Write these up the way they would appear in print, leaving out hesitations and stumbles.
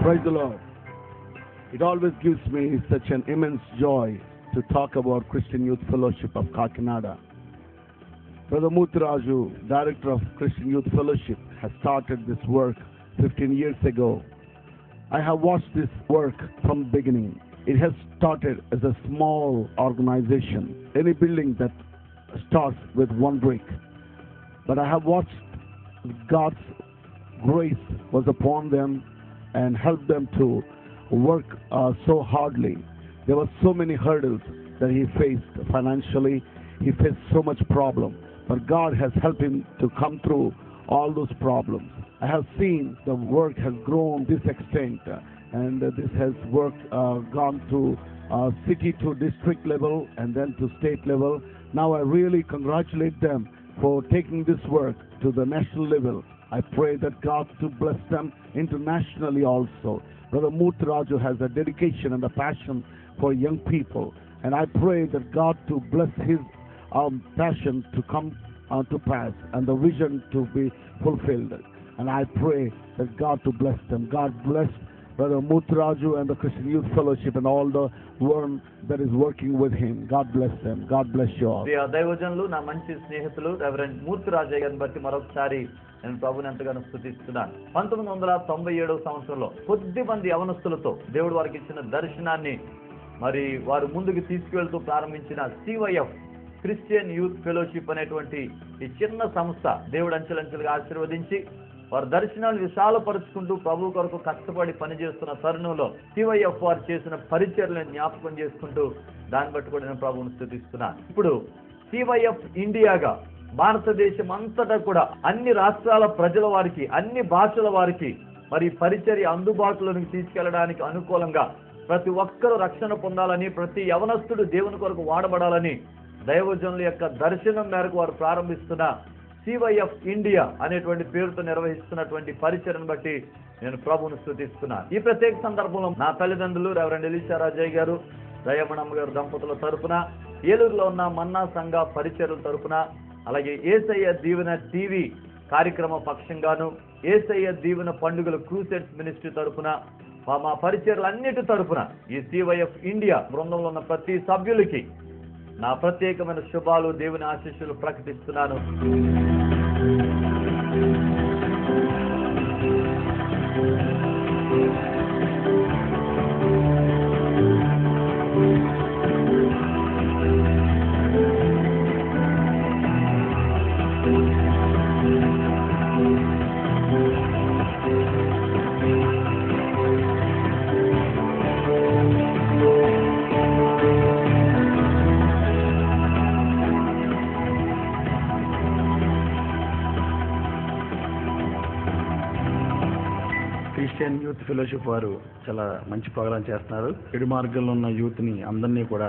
Praise the Lord. It always gives me such an immense joy to talk about Christian Youth Fellowship of Kakinada. Brother Muthraju, Director of Christian Youth Fellowship, has started this work 15 years ago. I have watched this work from the beginning. It has started as a small organization, any building that starts with one brick. But I have watched God's grace was upon them and helped them to work so hardly. There were so many hurdles that he faced financially. He faced so much problem. But God has helped him to come through all those problems. I have seen the work has grown this extent, and this has gone through city to district level and then to state level. Now I really congratulate them for taking this work to the national level. I pray that God to bless them internationally also. Brother Muthraju has a dedication and a passion for young people, and I pray that God to bless his passion to come to pass and the vision to be fulfilled. And I pray that God to bless them. God bless Brother Muthraju and the Christian Youth Fellowship and all the one that is working with him. God bless them. God bless you all. దైవజనులు నా మంచి స్నేహితులు reverend మూర్తిరాజయ్య గారిని బట్టి మరొకసారి నేను ప్రభుని ఎంతగానో స్తుతిస్తున్నాను. 1997 సంవత్సరంలో కొద్ది మంది యవనస్తులతో దేవుడు వారికి ఇచ్చిన దర్శనాన్ని మరి వారు ముందుకు తీసుకువెళ్తూ ప్రారంభించిన CYF క్రిస్టియన్ యూత్ ఫెలోషిప్ అనేటువంటి ఈ చిన్న సంస్థ దేవుడు అంచెలంచెలుగా ఆశీర్వదించి వారి దర్శనాలు విశాలపరుచుకుంటూ ప్రభు కొరకు కష్టపడి పనిచేస్తున్న తరుణంలో CYF వారు చేసిన పరిచర్లను జ్ఞాపకం చేసుకుంటూ దాన్ని బట్టి కూడా నేను ప్రభువుని స్తుతిస్తున్నాను. ఇప్పుడు CYF ఇండియాగా భారతదేశం అంతటా కూడా అన్ని రాష్ట్రాల ప్రజల వారికి అన్ని భాషల వారికి మరి పరిచర్య అందుబాటులోకి తీసుకెళ్లడానికి అనుకూలంగా ప్రతి ఒక్కరూ రక్షణ పొందాలని, ప్రతి యవనస్తుడు దేవుని కొరకు వాడబడాలని దైవజనుల యొక్క దర్శనం మేరకు వారు ప్రారంభిస్తున్న CYF ఇండియా అనేటువంటి పేరుతో నిర్వహిస్తున్నటువంటి పరిచర్యను బట్టి నేను ప్రభువును స్తుతిస్తున్నాను. ఈ ప్రత్యేక సందర్భంలో నా తల్లిదండ్రులు రెవరెండ్ ఎలీషా రాజయ్య గారు, దయమణమ్మ గారు దంపతుల తరపున, ఏలూరులో ఉన్న మన్నా సంఘ పరిచర్యల తరపున, అలాగే యేసయ్య దీవెన టీవీ కార్యక్రమ పక్షంగాను, యేసయ్య దీవెన పండుగల క్రూసెడ్స్ మినిస్ట్రీ తరపున, మా పరిచర్యలన్నిటి తరపున ఈ CYF ఇండియా బృందంలో ఉన్న ప్రతి సభ్యులకి నా ప్రత్యేకమైన శుభాలు, దేవుని ఆశీస్సులు ప్రకటిస్తున్నాను. క్రిస్టియన్ యూత్ ఫెలోషిప్ వారు చాలా మంచి ప్రోగ్రాం చేస్తున్నారు. చెడు మార్గంలో ఉన్న యూత్ని అందరినీ కూడా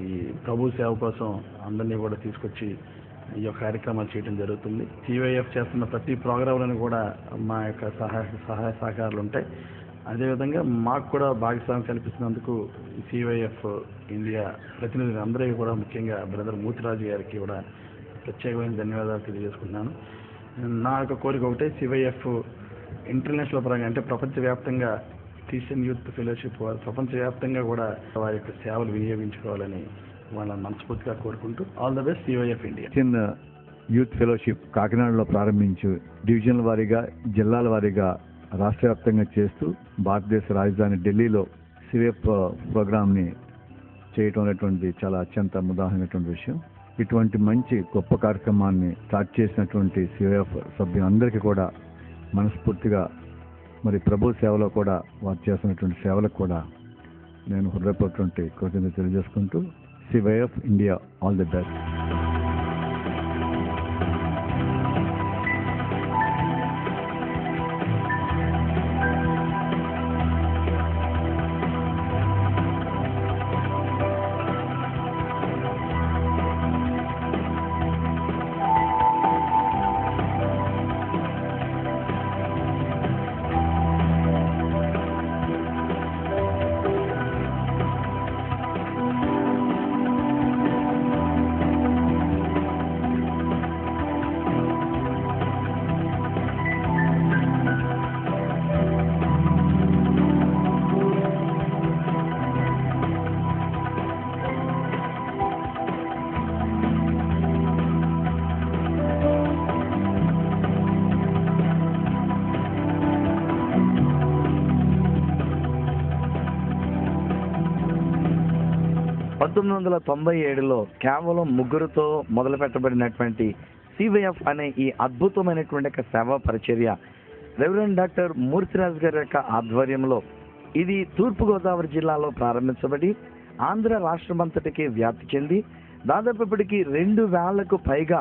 ఈ ప్రభు సేవ కోసం అందరినీ కూడా తీసుకొచ్చి ఈ యొక్క కార్యక్రమాలు చేయడం జరుగుతుంది. CYF చేస్తున్న ప్రతి ప్రోగ్రాంలను కూడా మా యొక్క సహాయ సహకారాలు ఉంటాయి. అదేవిధంగా మాకు కూడా భాగస్వామ్యం కల్పిస్తున్నందుకు CYF ఇండియా ప్రతినిధులు అందరికీ కూడా, ముఖ్యంగా బ్రదర్ మూర్తిరాజు గారికి కూడా ప్రత్యేకమైన ధన్యవాదాలు తెలియజేసుకుంటున్నాను. నా యొక్క కోరిక ఒకటే, CYF ఇంటర్నేషనల్ పరంగా అంటే ప్రపంచవ్యాప్తంగా క్రిస్టియన్ యూత్ ఫెలోషిప్ వారు ప్రపంచవ్యాప్తంగా కూడా వారి యొక్క సేవలు వినియోగించుకోవాలని వాళ్ళని మనస్ఫూర్తిగా కోరుకుంటూ all the best CYF India. Christian youth fellowship కాకినాడలో ప్రారంభించి డివిజన్ల వారీగా, జిల్లాల వారీగా రాష్ట్ర వ్యాప్తంగా చేస్తూ భారతదేశ రాజధాని ఢిల్లీలో CYF ప్రోగ్రామ్ని చేయటం అనేటువంటి చాలా అత్యంత ఉదాహరణటువంటి విషయం. ఇటువంటి మంచి గొప్ప కార్యక్రమాన్ని స్టార్ట్ చేసినటువంటి CYF సభ్యులందరికీ కూడా మనస్ఫూర్తిగా మరి ప్రభు సేవలో కూడా వారు చేస్తున్నటువంటి సేవలకు కూడా నేను హృదయపూర్వకటువంటి కృతజ్ఞతలు తెలియజేసుకుంటూ CYF India all the best. 1997లో కేవలం ముగ్గురుతో మొదలు పెట్టబడినటువంటి సివైఎఫ్ అనే ఈ అద్భుతమైనటువంటి ఒక సేవా పరిచర్య రెవరెండ్ డాక్టర్ మూర్తిరాజు గారి యొక్క ఆధ్వర్యంలో ఇది తూర్పుగోదావరి జిల్లాలో ప్రారంభించబడి ఆంధ్ర రాష్ట్రమంతటికి వ్యాప్తి చెంది దాదాపు ఇప్పటికి 2000కు పైగా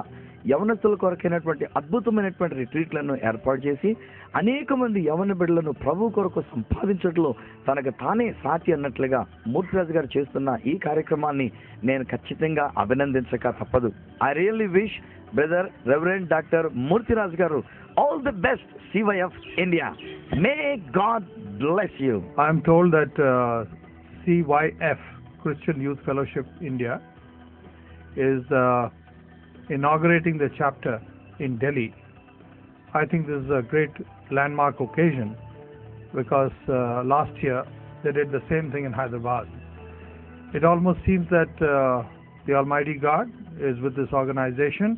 యవనస్తుల కొరకైనటువంటి అద్భుతమైనటువంటి రిట్రీట్లను ఏర్పాటు చేసి అనేక మంది యవన బిడ్డలను ప్రభు కొరకు సంపాదించడంలో తనకు తానే సాటి అన్నట్లుగా మూర్తిరాజు గారు చేస్తున్న ఈ కార్యక్రమాన్ని నేను ఖచ్చితంగా అభినందించక తప్పదు. I really wish brother reverend doctor Murthyraju గారు all the best CYF India. May God bless you. I am told that CYF Christian Youth Fellowship India is inaugurating the chapter in Delhi. I think this is a great landmark occasion because last year they did the same thing in Hyderabad. It almost seems that the Almighty God is with this organization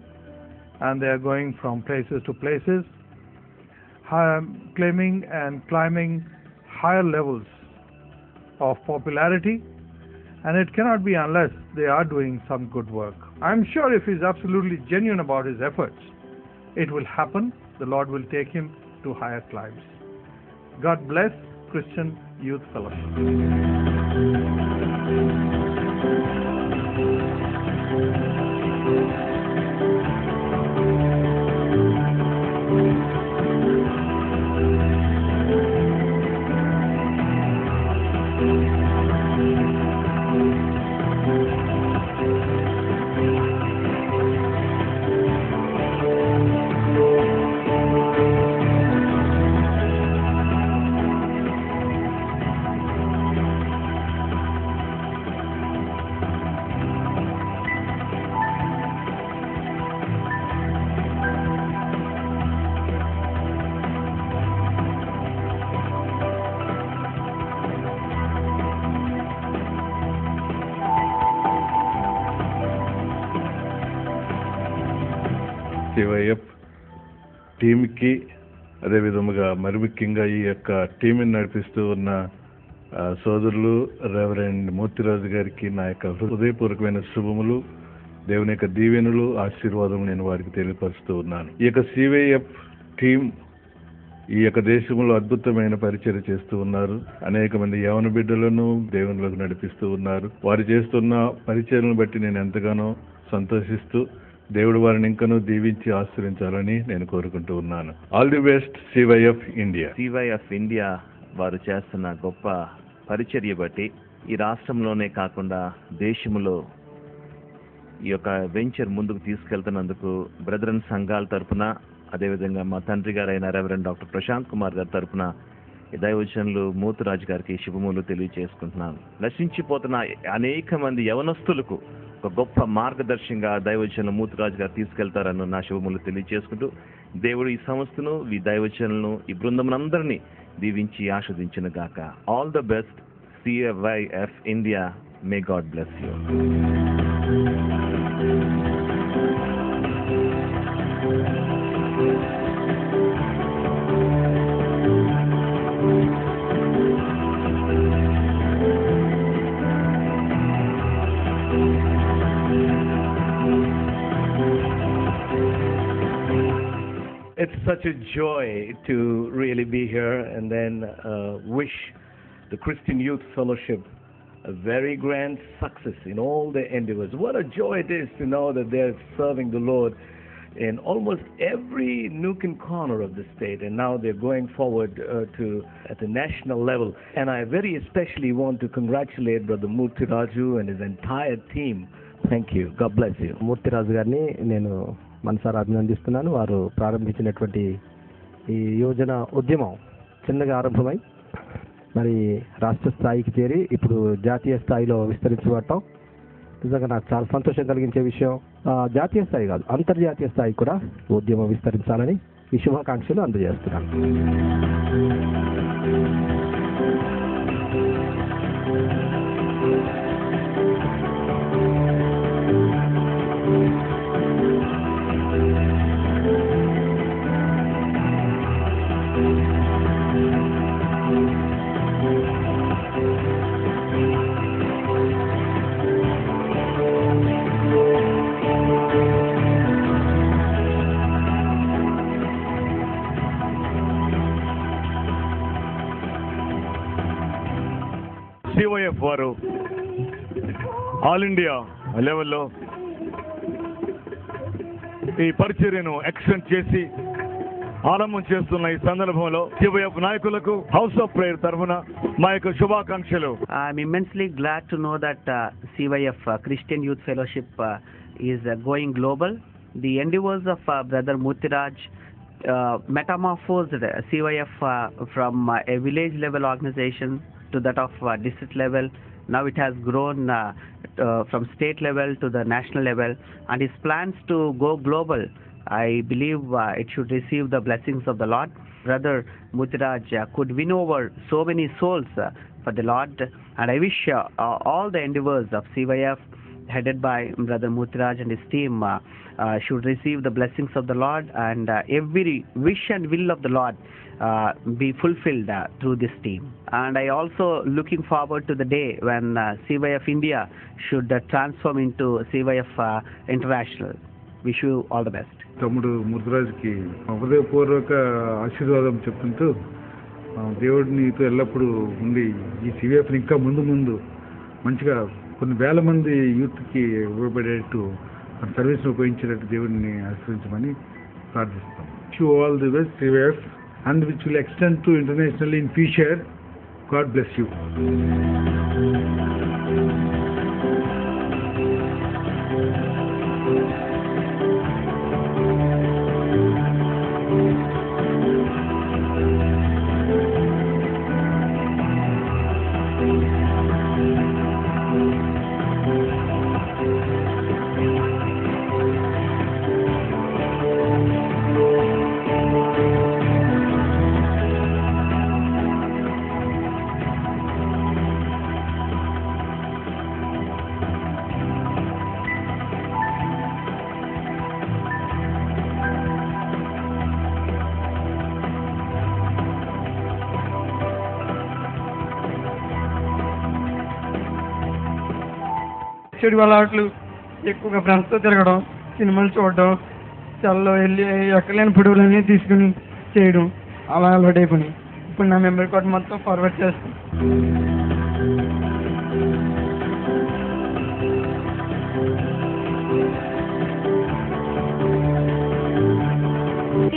and they are going from places to places, claiming and climbing higher levels of popularity, and it cannot be unless they are doing some good work. I am sure if he is absolutely genuine about his efforts, it will happen. The Lord will take him to higher climbs. God bless Christian Youth Fellowship. CYF టీమ్కి అదేవిధముగా మరి ముఖ్యంగా ఈ యొక్క టీంని నడిపిస్తూ ఉన్న సోదరులు రెవరెండ్ మూర్తిరాజు గారికి నా యొక్క హృదయపూర్వకమైన శుభములు, దేవుని యొక్క దీవెనలు, ఆశీర్వాదం నేను వారికి తెలియపరుస్తూ ఉన్నాను. ఈ యొక్క సివైఎఫ్ టీం ఈ యొక్క దేశంలో అద్భుతమైన పరిచర్య చేస్తూ ఉన్నారు. అనేక మంది యవన బిడ్డలను దేవునిలోకి నడిపిస్తూ ఉన్నారు. వారు చేస్తున్న పరిచర్యను బట్టి నేను ఎంతగానో సంతోషిస్తూ దేవుడు వారిని ఇంకనూ దీవించి ఆశీర్వించాలని నేను కోరుకుంటూ ఉన్నాను. All the best CYF India. CYF India వారు చేస్తున్న గొప్ప పరిచర్య బట్టి ఈ రాష్ట్రంలోనే కాకుండా దేశంలో ఈ యొక్క వెంచర్ ముందుకు తీసుకెళ్తున్నందుకు బ్రదరన్ సంఘాల తరఫున, అదేవిధంగా మా తండ్రి గారైన రెవరెండ్ డాక్టర్ ప్రశాంత్ కుమార్ గారి తరఫున దైవజనులు మూర్తిరాజు గారికి శుభములు తెలియజేసుకుంటున్నాను. నశించిపోతున్న అనేక మంది యవనస్తులకు ఒక గొప్ప మార్గదర్శంగా దైవజనులు మూర్తిరాజు గారు తీసుకెళ్తారని నా శుభములు తెలియజేసుకుంటూ దేవుడు ఈ సంస్థను, ఈ దైవజనులను, ఈ బృందమునందరినీ దీవించి ఆస్వాదించును గాక. All the best CYF India. May God bless you. It's such a joy to really be here and then wish the Christian Youth Fellowship a very grand success in all their endeavors. What a joy it is to know that they're serving the Lord in almost every nook and corner of the state, and now they're going forward at the national level. And I very especially want to congratulate Brother Murtiraju and his entire team. Thank you. God bless you. Murthyraju గారిని నేను మనసారా అభినందిస్తున్నాను. వారు ప్రారంభించినటువంటి ఈ యోజన ఉద్యమం చిన్నగా ఆరంభమై మరి రాష్ట్ర స్థాయికి చేరి ఇప్పుడు జాతీయ స్థాయిలో విస్తరించబడటం నిజంగా నాకు చాలా సంతోషం కలిగించే విషయం. జాతీయ స్థాయి కాదు, అంతర్జాతీయ స్థాయి కూడా ఉద్యమం విస్తరించాలని ఈ శుభాకాంక్షలు అందజేస్తున్నాను. సివైఎఫ్ వారు ఆల్ ఇండియా లెవెల్లో ఈ పరిచర్యను ఎక్స్టెండ్ చేసి ఆరంభం చేస్తున్న ఈ సందర్భంలో సివైఎఫ్ నాయకులకు హౌస్ ఆఫ్ ప్రేయర్ తరఫున మా యొక్క శుభాకాంక్షలు. I'm immensely glad to know that CYF Christian Youth Fellowship is going global. The endeavors of Brother Murtiraj metamorphosed CYF from a village level organization to that of district level. Now it has grown from state level to the national level, and his plans to go global, I believe it should receive the blessings of the Lord. Brother Murtiraj could win over so many souls for the Lord, and I wish all the endeavors of CYF headed by Brother Murtiraj and his team should receive the blessings of the Lord, and every wish and will of the Lord be fulfilled through this team. And I also looking forward to the day when CYF India should transform into CYF International. Wish you all the best. తమ్ముడు ముద్రాజ్కి హృదయపూర్వక ఆశీర్వాదం చెప్తుంటూ దేవుడు నీతో ఎల్లప్పుడూ ఉండి ఈ సివిఎఫ్ని ఇంకా ముందు మంచిగా కొన్ని వేల మంది యూత్కి ఉపయోగపడేట్టు మన సర్వీస్ని ఉపయోగించేటట్టు దేవుడిని ఆశీర్వదించమని ప్రార్థిస్తాం. You all the best CVF and which will extend to international in future. God bless you. చెడు అలవాట్లు, ఎక్కువగా ఫ్రెండ్స్తో తిరగడం, సినిమాలు చూడడం, చల్లో వెళ్ళి ఎక్కలేని పొడవులన్నీ తీసుకుని చేయడం, అలా అలవాటు అయిపోయినాయి. ఇప్పుడు నా మెమరీ కార్డ్ మొత్తం ఫార్వర్డ్ చేస్తాను.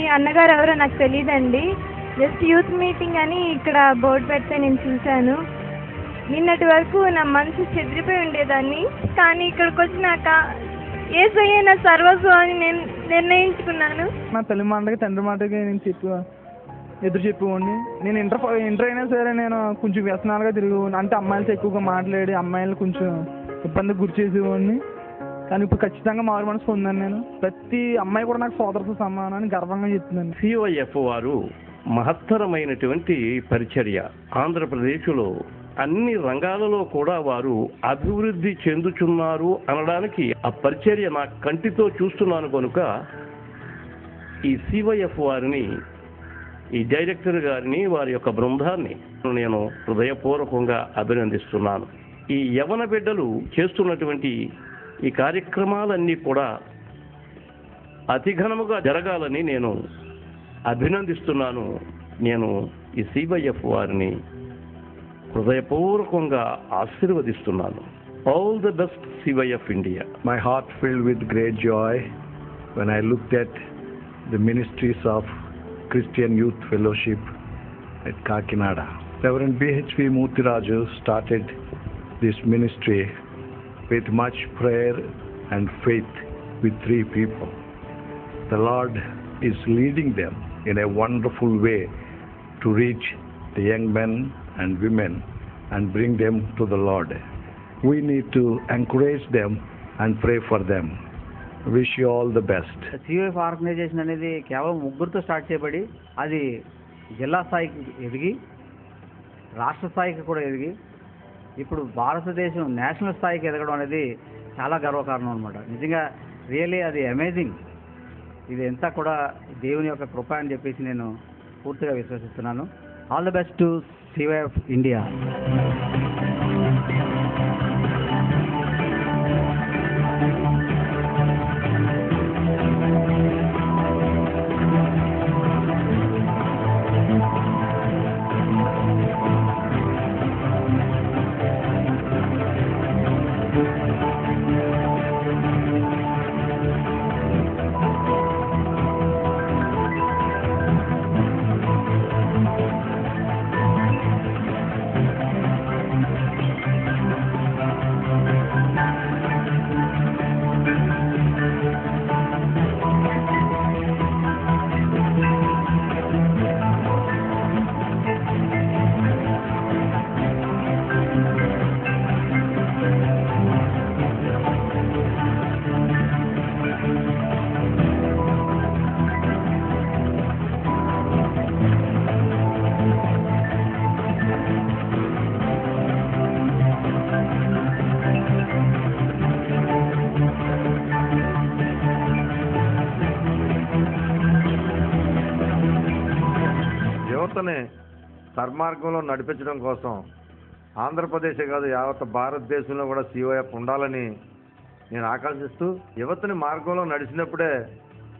ఈ అన్నగారు ఎవరో నాకు తెలియదండి. జస్ట్ యూత్ మీటింగ్ అని ఇక్కడ బోర్డు పెడితే నేను చూశాను. నిన్నటి వరకు నా మనసు చెదిరిపోయి ఉండేదాన్ని, కానీ ఇక్కడికి వచ్చినాక యేసయ్యే నా సర్వస్వం అని నేను నిర్ణయించుకున్నాను. నా తల్లి మాటకి తండ్రి మాటకి నేను ఎదురు చెప్పేవాడిని. నేను ఇంటర్ అయినా సరే నేను కొంచెం వ్యసనాలుగా తిరిగేవాడిని. అంటే అమ్మాయిలతో ఎక్కువగా మాట్లాడి అమ్మాయిలు కొంచెం ఇబ్బందికి గురి చేసేవాడిని. కానీ ఇప్పుడు ఖచ్చితంగా మారు మనసు పొందాను. నేను ప్రతి అమ్మాయి కూడా నాకు సోదరుతో సమానాన్ని గర్వంగా చెప్తున్నాను. సివైఎఫ్ వారు మహత్తరమైనటువంటి పరిచర్య. ఆంధ్రప్రదేశ్లో అన్ని రంగాలలో కూడా వారు అభివృద్ధి చెందుతున్నారు అనడానికి ఆ పరిచర్య నా కంటితో చూస్తున్నాను కనుక ఈ సివైఎఫ్ వారిని, ఈ డైరెక్టర్ గారిని, వారి యొక్క బృందాన్ని నేను హృదయపూర్వకంగా అభినందిస్తున్నాను. ఈ యవన బిడ్డలు చేస్తున్నటువంటి ఈ కార్యక్రమాలన్నీ కూడా అతిఘనముగా జరగాలని నేను అభినందిస్తున్నాను. నేను ఈ సివైఎఫ్ వారిని హృదయపూర్వకంగా ఆశీర్వదిస్తున్నాను. All the best CYF India. My heart filled with great joy when I looked at the ministries of Christian Youth Fellowship at Kakinada. Reverend B.H.V. Murtiraju started this ministry with much prayer and faith with 3 people. The Lord is leading them in a wonderful way to reach the young men and women and bring them to the Lord. We need to encourage them and pray for them. Wish you all the best. CVF organisation అనేది కేవలం ముగ్గురితో start చేయబడి అది జిల్లా స్థాయికి ఎదిగి రాష్ట్ర స్థాయికి కూడా ఎదిగి ఇప్పుడు భారతదేశం నేషనల్ స్థాయికి ఎదగడం అనేది చాలా గర్వకారణం అనమాట. నిజంగా రియల్లీ అది అమేజింగ్. ఇది ఎంత కూడా దేవుని యొక్క కృప అని చెప్పేసి నేను పూర్తిగా విశ్వసిస్తున్నాను. All the best to CYF India. యువతని సన్మార్గంలో నడిపించడం కోసం ఆంధ్రప్రదేశే కాదు యావత్ భారతదేశంలో కూడా సివైఎఫ్ ఉండాలని నేను ఆకాంక్షిస్తూ యువతని మార్గంలో నడిచినప్పుడే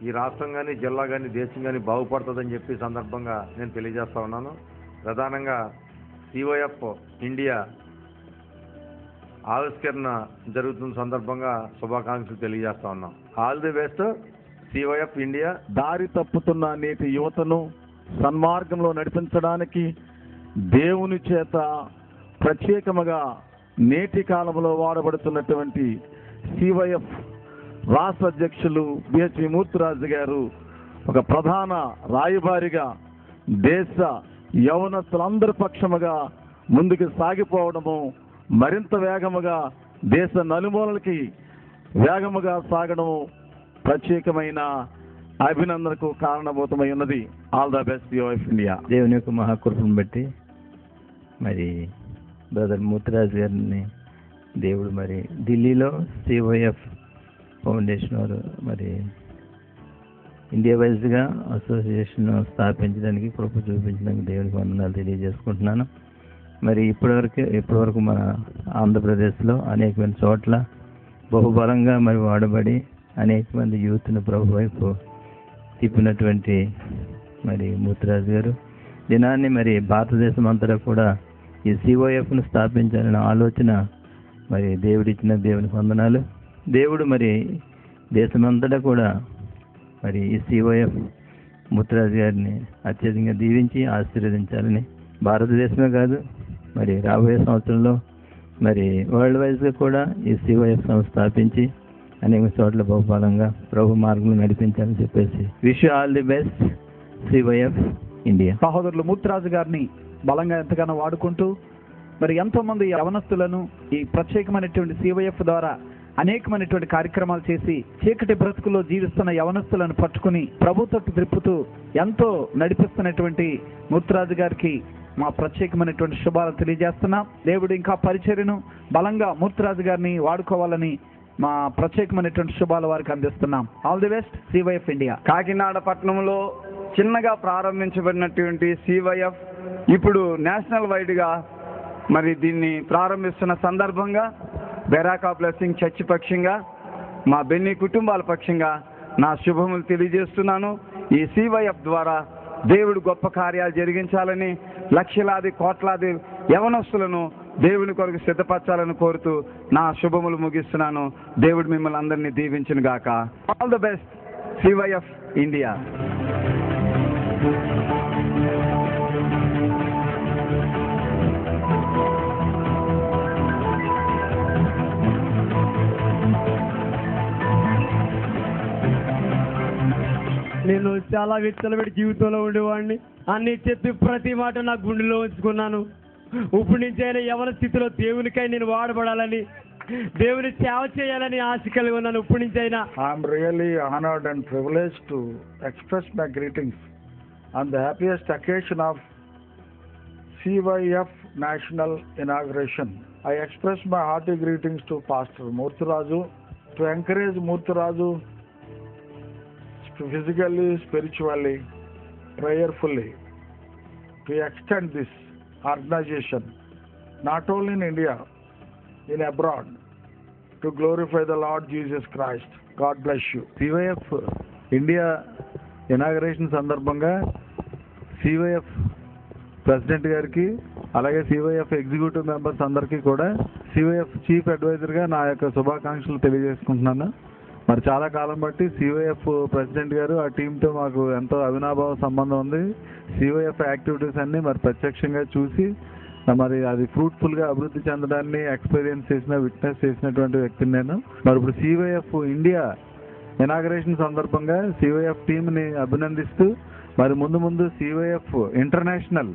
ఈ రాష్ట్రం కానీ జిల్లా కానీ దేశం కానీ బాగుపడుతుందని చెప్పి సందర్భంగా నేను తెలియజేస్తా ఉన్నాను. ప్రధానంగా సివైఎఫ్ ఇండియా ఆవిష్కరణ జరుగుతున్న సందర్భంగా శుభాకాంక్షలు తెలియజేస్తా ఉన్నాం. All the best CYF India. దారి తప్పుతున్న నేటి యువతను సన్మార్గంలో నడిపించడానికి దేవుని చేత ప్రత్యేకముగా నేటి కాలంలో వాడబడుతున్నటువంటి సివైఎఫ్ రాష్ట్ర అధ్యక్షులు బిహెచ్వి మూర్తిరాజు గారు ఒక ప్రధాన రాయబారిగా దేశ యవనస్తులందరి పక్షముగా ముందుకు సాగిపోవడము, మరింత వేగముగా దేశ నలుమూలలకి వేగముగా సాగడము ప్రత్యేకమైన అభినందనకు కారణభూతమై ఉన్నది. All the best CYF India. దేవుని యొక్క మహాకృపను బట్టి మరి బ్రదర్ మూర్తిరాజు గారిని దేవుడు మరి ఢిల్లీలో సివైఎఫ్ ఫౌండేషన్ వారు మరి ఇండియా వైజ్గా అసోసియేషన్ స్థాపించడానికి కృప చూపించడానికి దేవునికి వందనాలు తెలియజేసుకుంటున్నాను. మరి ఇప్పటివరకు మన ఆంధ్రప్రదేశ్లో అనేకమైన చోట్ల బహుబలంగా మరి వాడబడి అనేక మంది యూత్ను ప్రభు వైపు తిప్పినటువంటి మరి మూర్తిరాజు గారు దినాన్ని మరి భారతదేశం అంతటా కూడా ఈ సివైఎఫ్ను స్థాపించాలనే ఆలోచన మరి దేవుడిచ్చిన దేవునికి వందనాలు. దేవుడు మరి దేశమంతటా కూడా మరి ఈ సివైఎఫ్ మూర్తిరాజు గారిని అత్యధికంగా దీవించి ఆశీర్వదించాలని, భారతదేశమే కాదు మరి రాబోయే సంవత్సరంలో మరి వరల్డ్ వైజ్గా కూడా ఈ సివైఎఫ్ సంస్థ స్థాపించి అనేక చోట్ల బహుబలంగా ప్రభు మార్గంలో నడిపించాలని చెప్పేసి wish all the best CYF India. సహోదరులు మూర్తిరాజు గారిని బలంగా ఎంతగానో వాడుకుంటూ మరి ఎంతోమంది యవనస్తులను ఈ ప్రత్యేకమైనటువంటి సివైఎఫ్ ద్వారా అనేకమైనటువంటి కార్యక్రమాలు చేసి చీకటి బ్రతుకులో జీవిస్తున్న యవనస్తులను పట్టుకుని ప్రభు తట్టు త్రిప్పుతూ ఎంతో నడిపిస్తున్నటువంటి మూర్తిరాజు గారికి మా ప్రత్యేకమైనటువంటి శుభాలు తెలియజేస్తున్నాం. దేవుడు ఇంకా పరిచర్యను బలంగా మూర్తిరాజు గారిని వాడుకోవాలని మా ప్రత్యేకమైనటువంటి శుభాలు వారికి అందిస్తున్నాం. All the best CYF India. Kakinada పట్టణంలో చిన్నగా ప్రారంభించబడినటువంటి సివైఎఫ్ ఇప్పుడు నేషనల్ వైడ్గా మరి దీన్ని ప్రారంభిస్తున్న సందర్భంగా బెరాకా బ్లెస్సింగ్ చర్చ్ పక్షంగా మా బెన్నీ కుటుంబాల పక్షంగా నా శుభములు తెలియజేస్తున్నాను. ఈ సివైఎఫ్ ద్వారా దేవుడు గొప్ప కార్యాలు జరిగించాలని, లక్షలాది కోట్లాది యవనస్తులను దేవుని కొరకు సిద్ధపరచాలని కోరుతూ నా శుభములు ముగిస్తున్నాను. దేవుడు మిమ్మల్ని అందరినీ దీవించును గాక. All the best CYF India. నేను చాలా విచ్చలబెట్టి జీవితంలో ఉండేవాడిని. అన్ని చెప్పి ప్రతి మాట నా గుండెలో ఉంచుకున్నాను. ఇప్పుడు నుంచి అయినా యవన స్థితిలో దేవునికై నేను వాడబడాలని, దేవుని సేవ చేయాలని ఆశ కలిగి ఉన్నాను. ఇప్పుడు నుంచి అయినా I'm really honored and privileged to express my greetings on the happiest occasion of CYF national inauguration. I express my hearty greetings to Pastor Murthraju to encourage Murthraju physically, spiritually, prayerfully to extend this organization not only in India, in abroad, to glorify the Lord Jesus Christ. God bless you. CYF India inauguration సందర్భంగా CYF president గారికి అలాగే CYF executive members అందరికీ కూడా CYF chief అడ్వైజర్గా నా యొక్క శుభాకాంక్షలు తెలియజేసుకుంటున్నాను. మరి చాలా కాలం బట్టి సివైఎఫ్ ప్రెసిడెంట్ గారు ఆ టీంతో మాకు ఎంతో అవినాభావ సంబంధం ఉంది. సివైఎఫ్ యాక్టివిటీస్ అన్ని మరి ప్రత్యక్షంగా చూసి మరి అది ఫ్రూట్ఫుల్గా అభివృద్ధి చెందడాన్ని ఎక్స్పీరియన్స్ చేసిన, విట్నెస్ చేసినటువంటి వ్యక్తిని నేను. మరి ఇప్పుడు సివైఎఫ్ ఇండియా ఇనాగరేషన్ సందర్భంగా సివైఎఫ్ టీంని అభినందిస్తూ మరి ముందు సివైఎఫ్ ఇంటర్నేషనల్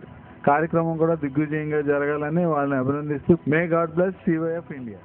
కార్యక్రమం కూడా దిగ్విజయంగా జరగాలని వాళ్ళని అభినందిస్తూ may God bless CYF India.